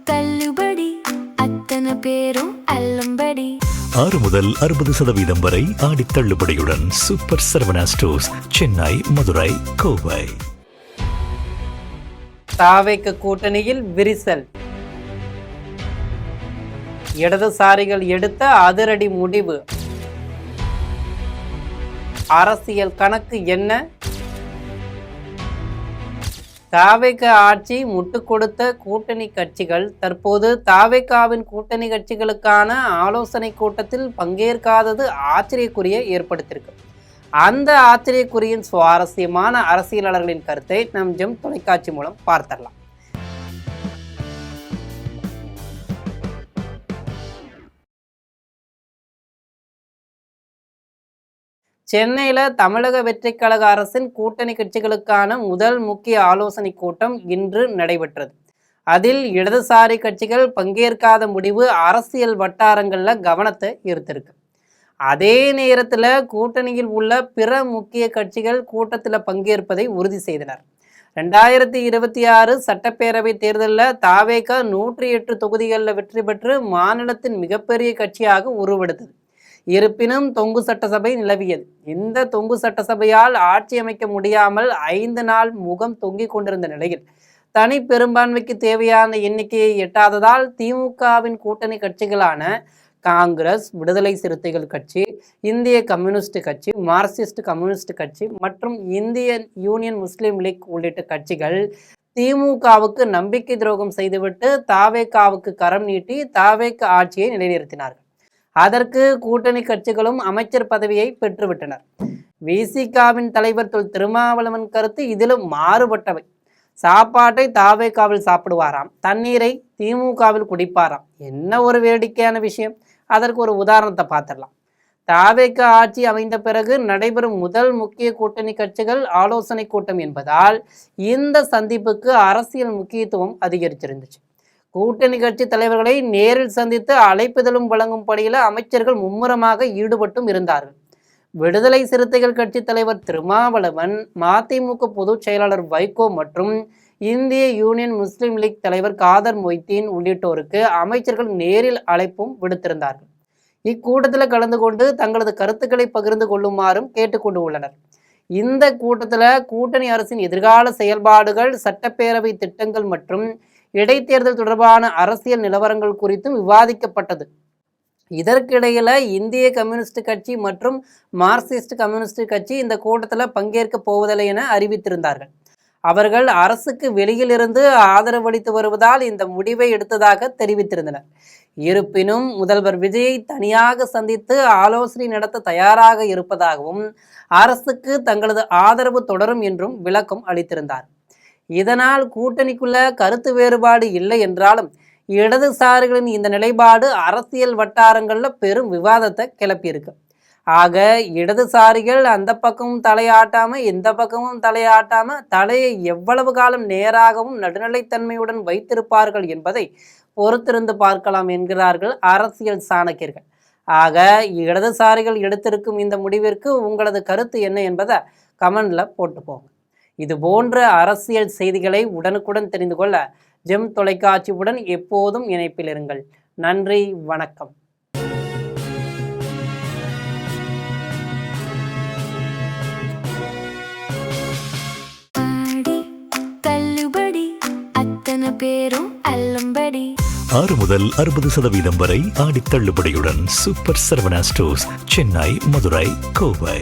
தள்ளுபடி அத்தனை பேரும் அல்லம்படி 6 முதல் 60% வரை ஆடி தள்ளுபடியுடன் சூப்பர் சரவணா ஸ்டோர்ஸ், சென்னை, மதுரை, கோவை. தாவேக கூட்டணியில் விரிசல். இடதுசாரிகள் எடுத்த அதிரடி முடிவு. அரசியல் கணக்கு என்ன? தாவேக ஆட்சி முட்டுக் கொடுத்த கூட்டணி கட்சிகள் தற்போது தாவேகாவின் கூட்டணி கட்சிகளுக்கான ஆலோசனை கூட்டத்தில் பங்கேற்காதது ஆச்சரியக்குறியை ஏற்படுத்தியிருக்கு. அந்த ஆச்சரியக்குறியின் சுவாரஸ்யமான அரசியலாளர்களின் கருத்தை நம் ஜெம் தொலைக்காட்சி மூலம் பார்த்தரலாம். சென்னையில் தமிழக வெற்றி கழக அரசின் கூட்டணி கட்சிகளுக்கான முதல் முக்கிய ஆலோசனை கூட்டம் இன்று நடைபெற்றது. அதில் இடதுசாரி கட்சிகள் பங்கேற்காத முடிவு அரசியல் வட்டாரங்களில் கவனத்தை ஈர்த்திருக்கு. அதே நேரத்தில் கூட்டணியில் உள்ள பிற முக்கிய கட்சிகள் கூட்டத்தில் பங்கேற்பதை உறுதி செய்தனர். 2026 சட்டப்பேரவை தேர்தலில் தாவேக 108 தொகுதிகளில் வெற்றி பெற்று மாநிலத்தின் மிகப்பெரிய கட்சியாக உருவெடுத்தது. இருப்பினும் தொங்கு சட்டசபை நிலவியது. இந்த தொங்கு சட்டசபையால் ஆட்சி அமைக்க முடியாமல் 5 நாள் முகம் தொங்கிக் கொண்டிருந்த நிலையில் தனி பெரும்பான்மைக்கு தேவையான எண்ணிக்கையை எட்டாததால் திமுகவின் கூட்டணி கட்சிகளான காங்கிரஸ், விடுதலை சிறுத்தைகள் கட்சி, இந்திய கம்யூனிஸ்ட் கட்சி, மார்க்சிஸ்ட் கம்யூனிஸ்ட் கட்சி மற்றும் இந்தியன் யூனியன் முஸ்லீம் லீக் உள்ளிட்ட கட்சிகள் திமுகவுக்கு நம்பிக்கை துரோகம் செய்துவிட்டு தாவேகாவுக்கு கரம் நீட்டி தாவேக ஆட்சியை நிலைநிறுத்தினார்கள். அதற்கு கூட்டணி கட்சிகளும் அமைச்சர் பதவியை பெற்றுவிட்டனர். விசிகாவின் தலைவர் திருமாவளவன் கருத்து இதிலும் மாறுபட்டவை. சாப்பாட்டை தாவேகாவில் சாப்பிடுவாராம், தண்ணீரை திமுகவில் குடிப்பாராம். என்ன ஒரு வேடிக்கையான விஷயம்! அதற்கு ஒரு உதாரணத்தை பார்த்துடலாம். தாவேக ஆட்சி அமைந்த பிறகு நடைபெறும் முதல் முக்கிய கூட்டணி கட்சிகள் ஆலோசனை கூட்டம் என்பதால் இந்த சந்திப்புக்கு அரசியல் முக்கியத்துவம் அதிகரிச்சிருந்துச்சு. கூட்டணி கட்சி தலைவர்களை நேரில் சந்தித்து அழைப்புதலும் வழங்கும் பணியில் அமைச்சர்கள் மும்முரமாக ஈடுபட்டும் இருந்தார்கள். விடுதலை சிறுத்தைகள் கட்சி தலைவர் திருமாவளவன், மதிமுக பொதுச் செயலாளர் வைகோ மற்றும் இந்திய யூனியன் முஸ்லீம் லீக் தலைவர் காதர் மொய்தீன் உள்ளிட்டோருக்கு அமைச்சர்கள் நேரில் அழைப்பும் விடுத்திருந்தார்கள். இக்கூட்டத்தில் கலந்து கொண்டு தங்களது கருத்துக்களை பகிர்ந்து கொள்ளுமாறும் கேட்டுக்கொண்டு உள்ளனர். இந்த கூட்டத்தில் கூட்டணி அரசின் எதிர்கால செயல்பாடுகள், சட்டப்பேரவை திட்டங்கள் மற்றும் இடைத்தேர்தல் தொடர்பான அரசியல் நிலவரங்கள் குறித்தும் விவாதிக்கப்பட்டது. இதற்கிடையில இந்திய கம்யூனிஸ்ட் கட்சி மற்றும் மார்க்சிஸ்ட் கம்யூனிஸ்ட் கட்சி இந்த கூட்டத்தில் பங்கேற்க போவதில்லை என அறிவித்திருந்தார்கள். அவர்கள் அரசுக்கு வெளியிலிருந்து ஆதரவளித்து வருவதால் இந்த முடிவை எடுத்ததாக தெரிவித்திருந்தனர். இருப்பினும் முதல்வர் விஜயை தனியாக சந்தித்து ஆலோசனை நடத்த தயாராக இருப்பதாகவும் அரசுக்கு தங்களது ஆதரவு தொடரும் என்றும் விளக்கம் அளித்திருந்தார். இதனால் கூட்டணிக்குள்ள கருத்து வேறுபாடு இல்லை என்றாலும் இடதுசாரிகளின் இந்த நிலைப்பாடு அரசியல் வட்டாரங்களில் பெரும் விவாதத்தை கிளப்பியிருக்கு. ஆக இடதுசாரிகள் அந்த பக்கமும் தலையாட்டாம இந்த பக்கமும் தலையாட்டாம தலையை எவ்வளவு காலம் நேராகவும் நடுநிலைத்தன்மையுடன் வைத்திருப்பார்கள் என்பதை பொறுத்திருந்து பார்க்கலாம் என்கிறார்கள் அரசியல் சாணக்கியர்கள். ஆக இடதுசாரிகள் எடுத்திருக்கும் இந்த முடிவிற்கு உங்களது கருத்து என்ன என்பதை கமெண்ட்ல போட்டு போங்க. இது போன்ற அரசியல் செய்திகளை உடனுக்குடன் தெரிந்து கொள்ள ஜெம் தொலைக்காட்சியுடன் எப்போதும் இணைப்பில் இருங்கள். நன்றி, வணக்கம். தள்ளுபடி அத்தனை பேரும் அல்லம்படி 6 முதல் 60% வரை ஆடி தள்ளுபடியுடன் சூப்பர் சரவணா ஸ்டோர்ஸ், சென்னை, மதுரை, கோவை.